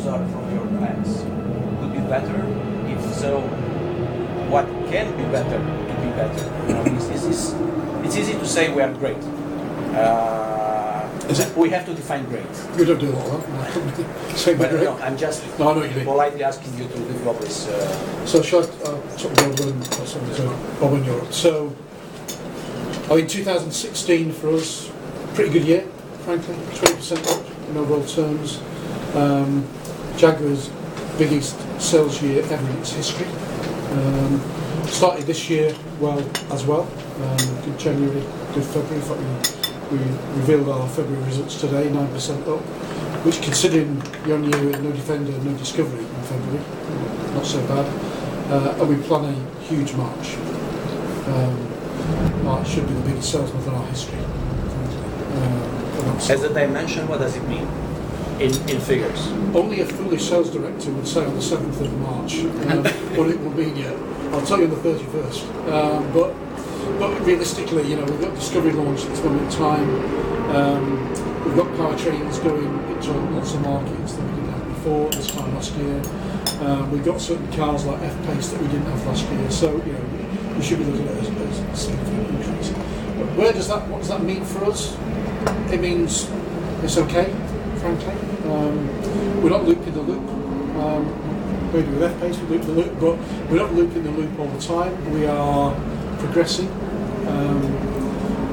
those are from your plans? Could be better? If so, what can be better to be better? It's easy to say we are great. We have to define great. We don't do all that. Say But great. no, I'm just No, I know what you mean. politely asking you to develop this. So shall I talk about Bob in Europe? So, I mean, 2016 for us, pretty good year, frankly. 20% up in overall terms. Jaguar's biggest sales year ever in its history. Started this year well as well. Good January, good February. In fact, we revealed our February results today, 9% up, which considering year on year no Defender, no Discovery in February, not so bad. And we plan a huge March. March should be the biggest sales month in our history. As a dimension, what does it mean in figures? Only a foolish sales director would say on the 7th of March what it will mean yet. I'll tell you on the 31st. But realistically, you know, we've got Discovery launched at this moment in time. We've got powertrains going into lots of markets that we didn't have before this time last year. We've got certain cars like F-Pace that we didn't have last year. So, you know, we should be looking at it as a significant increase. But what does that mean for us? It means it's okay, frankly. We're not looping the loop. Maybe with F-Pace we loop the loop, but we're not looping the loop all the time. We are progressing.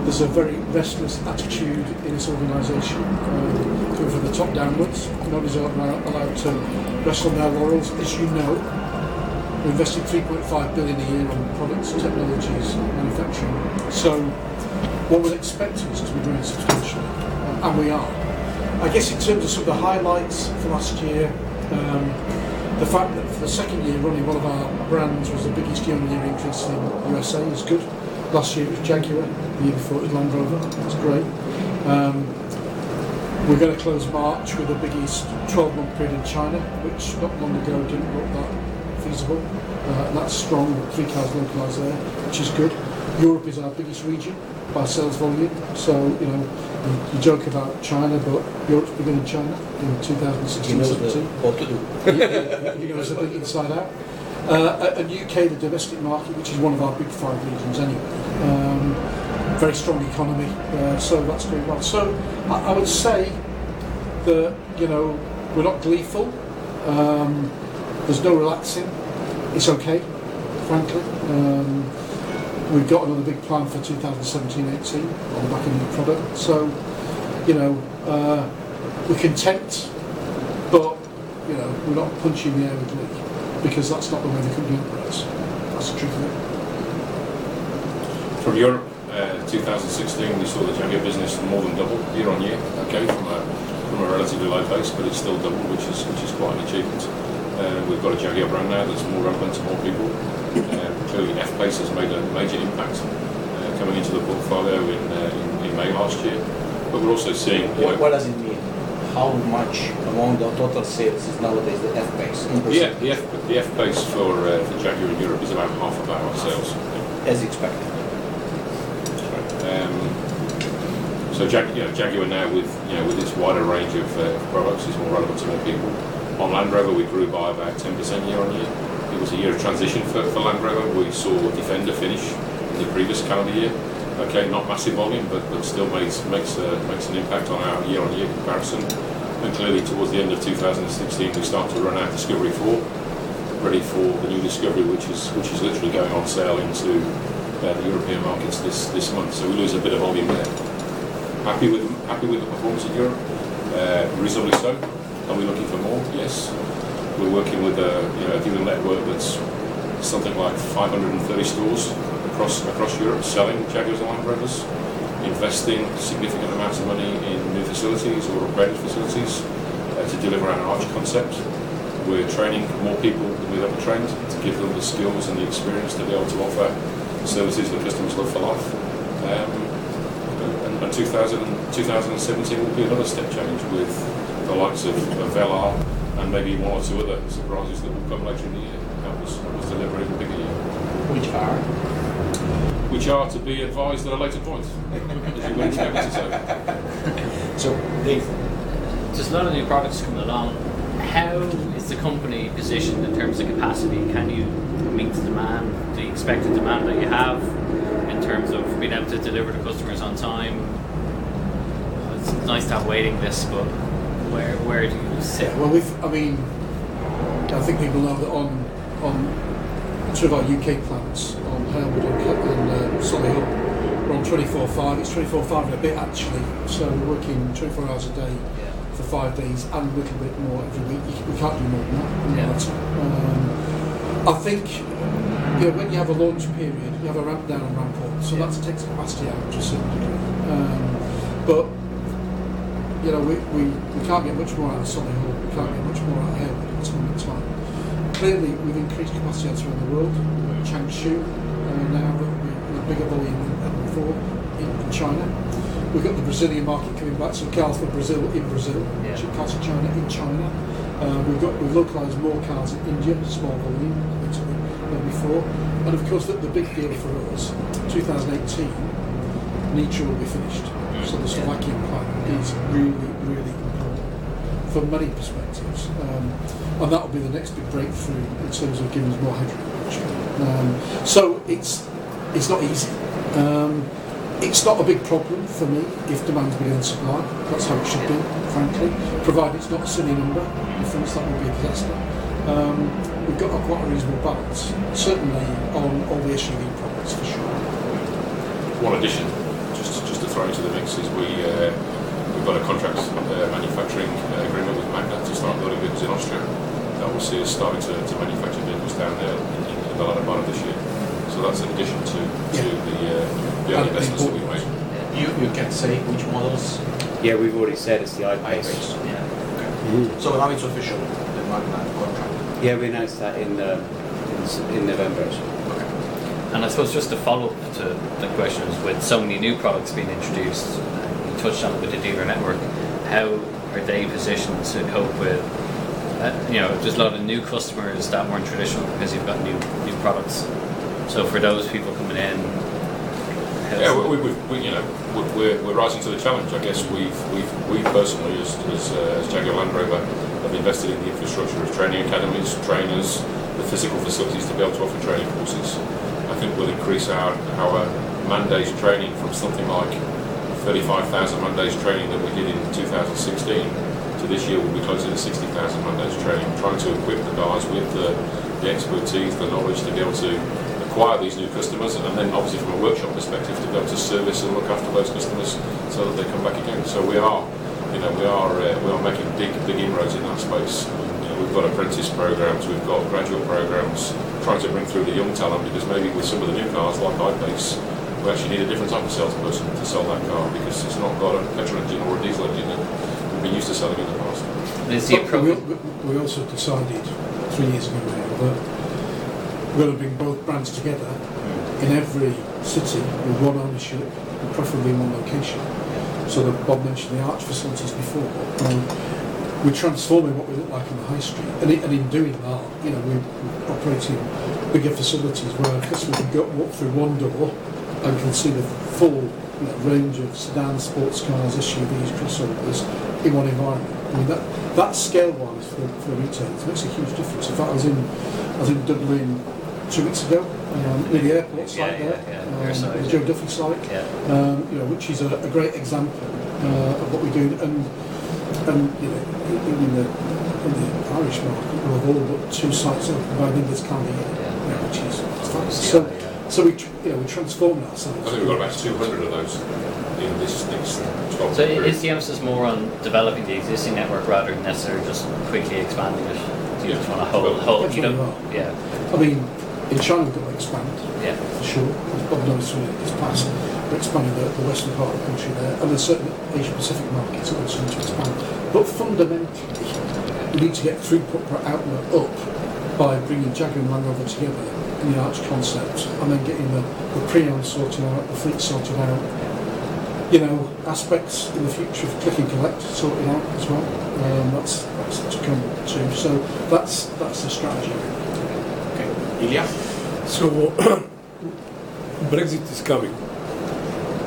There's a very restless attitude in this organisation, coming from the top downwards. Nobody's allowed to rest on their laurels. As you know, we're investing 3.5 billion a year on products, technologies, manufacturing. So one would expect us to be growing substantially, and we are. I guess in terms of some of the highlights for last year, the fact that for the second year running one of our brands was the biggest year-on-year increase in the USA is good. Last year it was Jaguar, the year before it was Land Rover, that's great. We're going to close March with the biggest 12-month period in China, which not long ago didn't look that feasible. And that's strong, 3 cars localised there, which is good. Europe is our biggest region by sales volume, so you know, you joke about China, but Europe's bigger than China in 2016-17. What to do. He knows the inside out. And UK, the domestic market, which is one of our big 5 regions anyway. Very strong economy, so that's going well. So I would say that, you know, we're not gleeful. There's no relaxing. It's okay, frankly. We've got another big plan for 2017-18 on the back of the new product. So, you know, we're content, but, you know, we're not punching the air with glee, because that's not the way the company operates. That's the truth of it. From Europe, 2016, we saw the Jaguar business more than double year on year. Okay, from a relatively low base, but it's still double, which is quite an achievement. We've got a Jaguar brand now that's more relevant to more people. Clearly, F-Pace has made a major impact coming into the portfolio in May last year. But we're also seeing... What does it mean? How much among the total sales is nowadays the F-Pace? Yeah, the F-Pace for Jaguar in Europe is about half of our sales. As expected. So Jaguar now with its wider range of products is more relevant to more people. On Land Rover, we grew by about 10% year on year. It was a year of transition for Land Rover. We saw Defender finish in the previous calendar year. Okay, not massive volume, but still makes an impact on our year-on-year comparison. And clearly, towards the end of 2016, we start to run out Discovery 4, ready for the new Discovery, which is literally going on sale into the European markets this month. So we lose a bit of volume there. Happy with the performance in Europe, reasonably so. Are we looking for more? Yes. We're working with a dealer network that's something like 530 stores across Europe, selling Jaguars and Land Rovers, investing significant amounts of money in new facilities or upgraded facilities to deliver our Arch concept. We're training more people than we've ever trained to give them the skills and the experience to be able to offer services that customers love for life. And 2017 will be another step change with the likes of LR and maybe one or two other surprises that will come later in the year. That was deliver even bigger year. Which are to be advised at a later point, as you would expect me to say. So, Dave, there's a lot of new products coming along. How is the company positioned in terms of capacity? Can you meet the demand, the expected demand that you have in terms of being able to deliver to customers on time? It's nice to have waiting lists, but where do you sit? Yeah, well, I think people know that on two of our UK plants, on Halewood and Solihull, we're on 24/5. It's 24/5 and a bit actually. So we're working 24 hours a day for 5 days and a little bit more every week. We can't do more than that. I think when you have a launch period, you have a ramp down and ramp up. So that takes capacity out to a certain degree. But we can't get much more out of Solihull. We can't get much more out of Halewood at this moment in time. Clearly, we've increased capacity elsewhere in the world. Changshu now with bigger volume than before in China. We've got the Brazilian market coming back, so cars for Brazil in Brazil, cars for China in China. We've localised more cars in India, small volume than before. And of course, the big deal for us, 2018, Nitra will be finished. So the Slovakian plant is really, really important from many perspectives. And that will be the next big breakthrough in terms of giving us more hydrogen. So it's not easy. It's not a big problem for me if demand's bigger than supply. That's how it should be, frankly. Provided it's not a silly number. For instance, that would be a disaster. We've got quite a reasonable balance, certainly on all the SUV products for sure. One addition, just to throw into the mix, is we've got a contract manufacturing agreement with Magna to start building vehicles in Austria. That will see us starting to manufacture vehicles down there in the latter part of this year. So that's in addition to the other investments that we've made. You can say which models? Yeah, we've already said it's the iPace. Yeah. Okay. So now it's official, the Magna contract. Yeah, we announced that in November. Okay. And I suppose just to follow up to the questions, with so many new products being introduced, you touched on it with the dealer network, how are they positioned to cope with, there's a lot of new customers that weren't traditional because you've got new products. So for those people coming in, we're rising to the challenge. I guess we personally, as Jaguar Land Rover, have invested in the infrastructure of training academies, trainers, the physical facilities to be able to offer training courses. I think we'll increase our man days training from something like 35,000 man days training that we did in 2016 to this year we'll be closer to 60,000 man days training, trying to equip the guys with the expertise, the knowledge to be able to acquire these new customers, and then obviously from a workshop perspective to be able to service and look after those customers so that they come back again. So we are making big inroads in that space. We've got apprentice programs, we've got graduate programs, trying to bring through the young talent, because maybe with some of the new cars like iPace, we actually need a different type of salesperson to sell that car because it's not got a petrol engine or a diesel engine that we've been used to selling in the past. We also decided 3 years ago now that we're going to bring both brands together in every city with one ownership and preferably in one location. So that Bob mentioned the arch facilities before. We're transforming what we look like in the high street, and in doing that, we're operating bigger facilities where a customer can walk through one door and can see the full range of sedans, sports cars, SUVs, crossovers in one environment. I mean that scale-wise for retailers makes a huge difference. In fact, I was in Dublin 2 weeks ago, near the airport site the Joe Duffy site, which is a great example of what we do. And in the Irish market, we've all got 2 sites open by the end of this calendar year, which is fabulous. So we transformed ourselves. I think we've got about 200 of those in this next 12 So is the emphasis more on developing the existing network rather than necessarily just quickly expanding it? Do you just want to hold Yeah. I mean, in China we've got to expand, for sure. As Bob knows through this past, we're expanding the western part of the country there, and there's certain Asia-Pacific markets that also need to expand. But fundamentally, we need to get throughput per outlet up by bringing Jaguar and Land Rover together in the arch concept, and then getting the pre-owned sorted out, the fleet sorted out, aspects in the future of click and collect sorted out as well. That's to come too. So that's the strategy. Okay, Ilya? So Brexit is coming,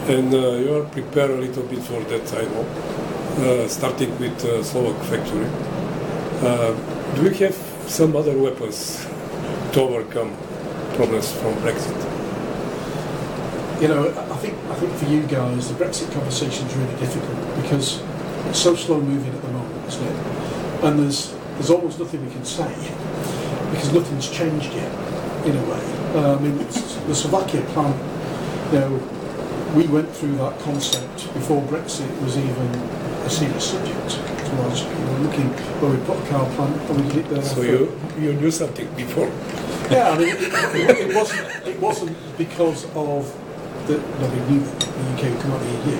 and you are prepared a little bit for that, I know, starting with Slovak factory. Do we have some other weapons to overcome problems from Brexit? You know, I think for you guys, the Brexit conversation is really difficult because it's so slow moving at the moment, isn't it? And there's almost nothing we can say because nothing's changed yet, in a way. I mean, the Slovakia plant, you know, we went through that concept before Brexit was even a serious subject to us. You know, looking where we put a car plant and we did it there. So you knew something before? Yeah, I mean, it wasn't because of we knew that the UK would come out of the EU,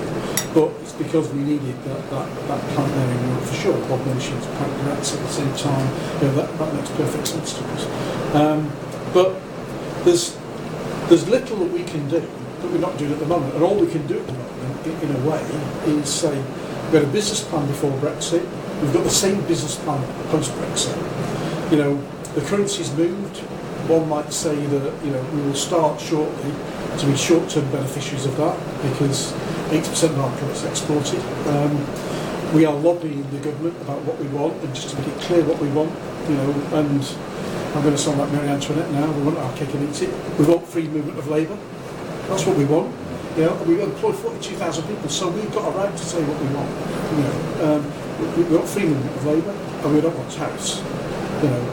but it's because we needed that plant there in Europe for sure. Bob mentioned pancreatitis at the same time. You know, that makes perfect sense to us. But there's little that we can do that we're not doing at the moment, and all we can do at the moment, in a way, is say we had a business plan before Brexit. We've got the same business plan post Brexit. You know, the currency's moved. One might say that, you know, we will start shortly to be short-term beneficiaries of that because 80% of our products are exported. We are lobbying the government about what we want, and just to make it clear what we want, you know, and I'm going to sound like Marie Antoinette now, we want our cake and eat it. We want free movement of labour. That's what we want. You know, we employ 42,000 people, so we've got a right to say what we want. You know, we want free movement of labour, and we don't want tariffs. You know,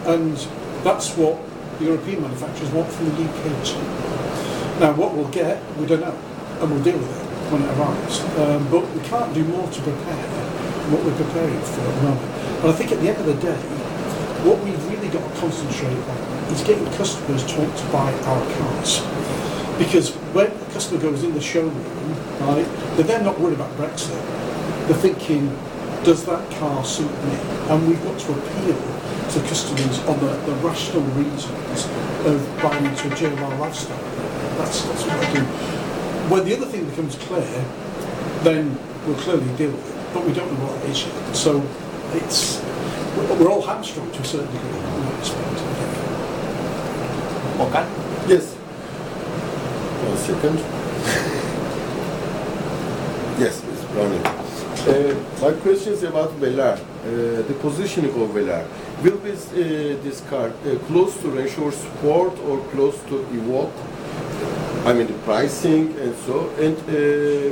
and that's what the European manufacturers want from the UK too. Now, what we'll get, we don't know, and we'll deal with it when it arrives. But we can't do more to prepare what we're preparing for at the moment. And I think at the end of the day, what we've really got to concentrate on is getting customers to want to buy our cars. Because when a customer goes in the showroom, right, they're then not worried about Brexit. They're thinking, does that car suit me? And we've got to appeal to customers on the rational reasons of buying into a JLR lifestyle. That's what I do. When the other thing becomes clear, then we'll clearly deal with it, but we don't know what it is yet. So we're all hamstrung to a certain degree in that respect. Okay. Yes. 1 second. Yes, it's running. My question is about Velar, the positioning of Velar. Will this car close to Range Rover Sport or close to Evoque? I mean the pricing and so. And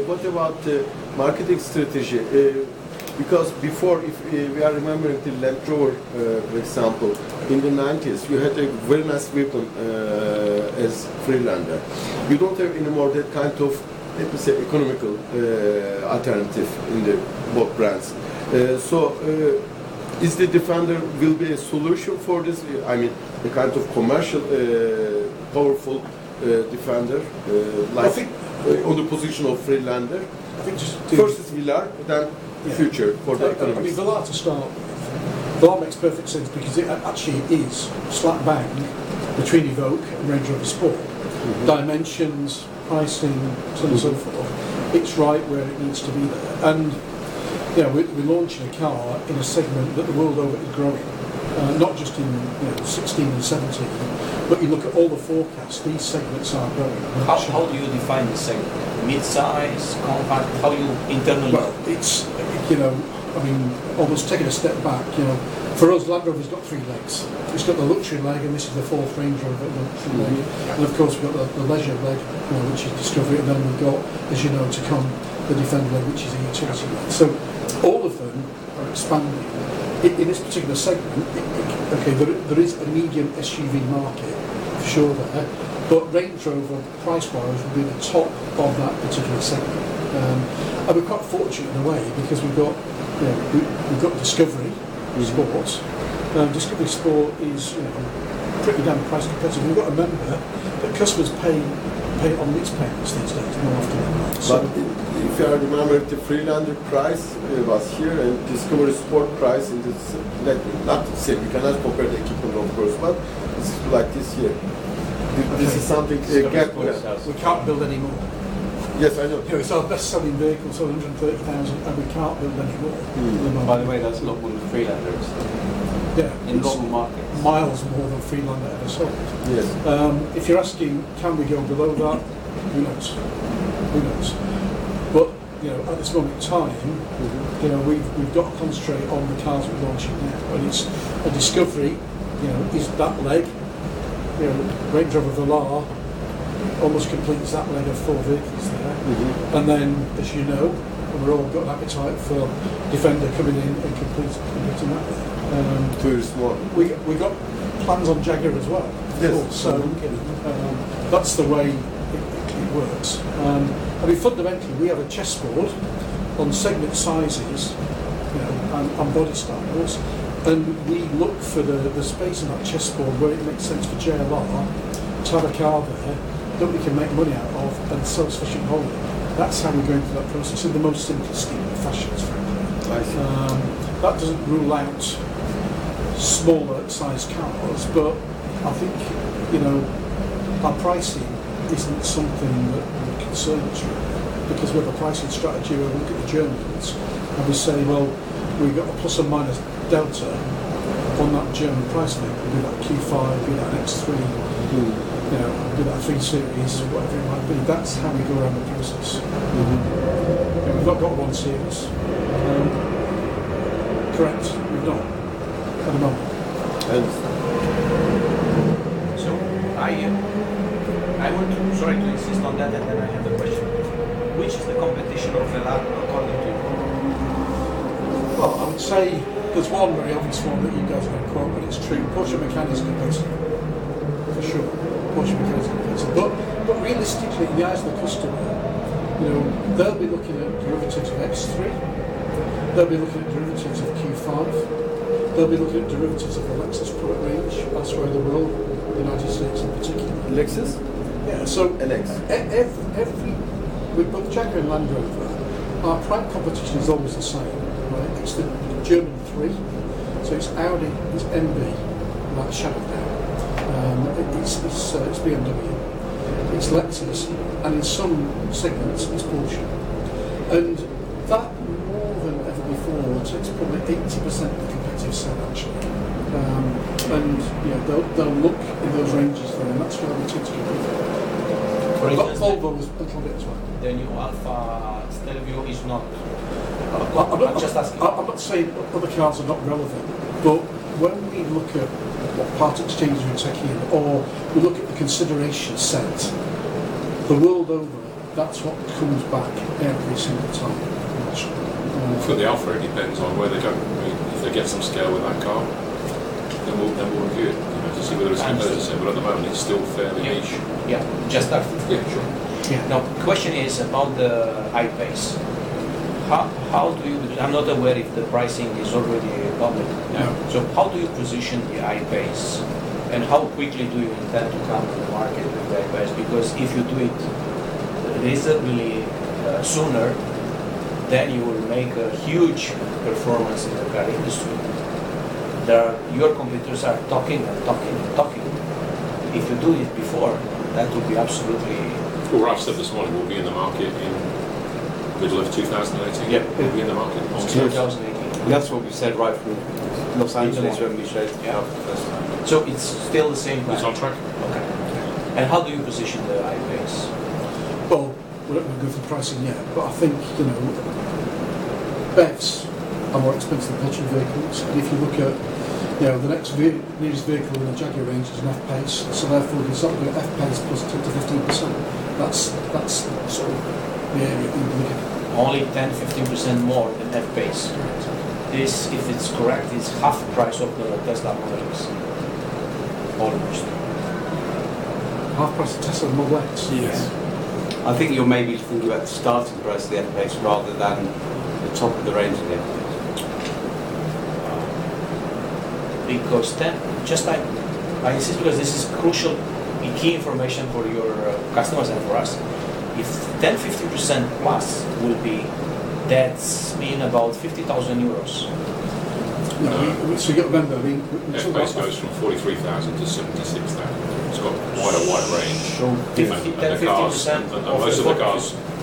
what about the marketing strategy? Because before, if we are remembering the Land Rover, for example, in the 90s, you had a very nice vehicle as Freelander. You don't have anymore that kind of, let me say, economical alternative in the both brands. Is the Defender will be a solution for this? I mean, a kind of commercial, powerful Defender, like I think, on the position of Freelander. I think just first is Velar, then future for the economy. I mean, Velar to start with. Velar makes perfect sense because it actually is slap bang between Evoque and Range Rover Sport. Mm-hmm. Dimensions, pricing, so on and so forth. It's right where it needs to be there. And you know, we're launching a car in a segment that the world over is growing. Not just in 16 and 17, but you look at all the forecasts, these segments are growing. How do you define the segment? Mid-size, compact, how you internally? Well, it's, I mean, almost taking a step back, for us, Land Rover's got 3 legs. It's got the luxury leg, and this is the 4th Range Rover luxury leg. And of course, we've got the leisure leg, which is Discovery, and then we've got, as you know, to come, the Defender leg, which is a utility leg. So all of them are expanding. In this particular segment, there is a medium SUV market, for sure there, but Range Rover, price-wise, will be the top of that particular segment. And we're quite fortunate in a way, because we've got Discovery Sports. Discovery Sport is pretty damn price competitive. We've got to remember that customers pay on lease payments these days more often than not. But if you remember, the Freelander price was here, and Discovery Sport price in this, not the same, you cannot compare the equipment of course, but it's like this here. This is something, gap. We can't build any more. Yes, I know. It's our best-selling vehicle, so 130,000, and we can't build any more. By the way, that's local Freelanders. Yeah, in local markets. Miles more than Freelander ever sold. Yes. If you're asking, can we go below that? Who knows? Who knows? But at this moment in time, we've got to concentrate on the cars we're launching now, and it's a Discovery. Is that leg? Range Rover Velar almost completes that leg of 4 vehicles there, and then, as you know, we've all got an appetite for Defender coming in and completing that leg. Very small. We got plans on Jaguar as well. Yes. So that's the way it works. Fundamentally, we have a chessboard on segment sizes, and body styles, and we look for the space in that chessboard where it makes sense for JLR to have a car there that we can make money out of and sell sufficient volume. That's how we're going through that process in the most simplistic fashions, frankly. I see. That doesn't rule out smaller size cars, but I think our pricing isn't something that would concern us really, because we have a pricing strategy where we look at the Germans and we say, well, we've got a plus or minus delta on that German price vehicle, be that Q5, be that X3, be that 3 Series, whatever it might be. That's how we go around the process. We've not got 1 Series. Correct, we've not at the moment. So I want to, sorry to insist on that, and then I have a question. Which is the competition of Velar according to you? Well, I would say there's one very obvious one that you guys are going to quote, but it's true. Porsche Macan is competing, for sure. Porsche Macan is competing. But realistically, in the eyes of the customer, they'll be looking at derivatives of X3, they'll be looking at derivatives of Q5, they'll be looking at derivatives of the Lexus product range elsewhere in the world, the United States in particular. Lexus? Yeah, so NX. every with both Jaguar and Land Rover, our prime competition is always the same, right? It's the German 3, so it's Audi, it's MB, like shadow down. It's BMW, it's Lexus, and in some segments it's Porsche. And that more than ever before takes probably 80% of the competitive set actually. They'll look in those ranges there, and that's where we tend to compete. For But instance, Volvo was a little bit as well. the new Alpha Stelvio is not. I'm just asking. I'm not saying other cars are not relevant, but when we look at what part exchanges we take in, or we look at the consideration set, the world over, that's what comes back every single time. For the Alpha, it depends on where they go. I mean, if they get some scale with that car, then we'll review it, to see whether it's competitive. But at the moment, it's still fairly niche. Yeah, just that. Yeah, sure. Yeah. Now, the question is about the I-Pace. How do you? I'm not aware if the pricing is already public. No. So how do you position the I-Pace, and how quickly do you intend to come to the market with the I-Pace? Because if you do it reasonably sooner, then you will make a huge performance in the car industry. Your competitors are talking and talking and talking. If you do it before, that would be absolutely. Well, Ralph said this morning we'll be in the market in middle of 2018. Yeah. We'll be in the market on 2018. That's what we said right from Los Angeles when we showed the car for the first time. So it's still the same It's plan. on track. Okay. And how do you position the I-Pace? Well, we're not going to go through pricing yet, but I think, BEVs are more expensive than petrol vehicles. And if you look at, the next nearest vehicle in the Jaguar range is an F-Pace, so therefore you start looking at F-Pace plus 10 to 15%. That's sort of the area that you're looking at. Only 10-15% more than F-Pace. This, if it's correct, is half the price of the Tesla Model X. Almost. Half price of Tesla Model X. Yes. I think you're maybe thinking about the starting price of the F-Pace rather than the top of the range of the F-Pace. Because I insist because this is crucial, key information for your customers and for us. If 10-15% plus will be, that's mean about 50,000 euros. So you got to remember, F-Pace goes from 43,000 to 76,000. It's got quite a wide range. So And the cars, 10-15% and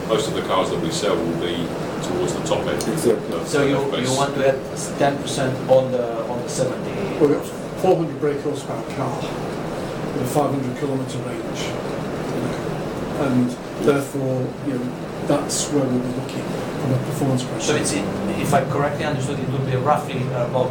most of the cars that we sell will be towards the top end. Exactly. So you want to add 10% on the 70. we've got 400 brake horsepower car with a 500 kilometre range, and therefore, that's where we'll be looking from a performance So perspective. if I correctly understood, it would be roughly about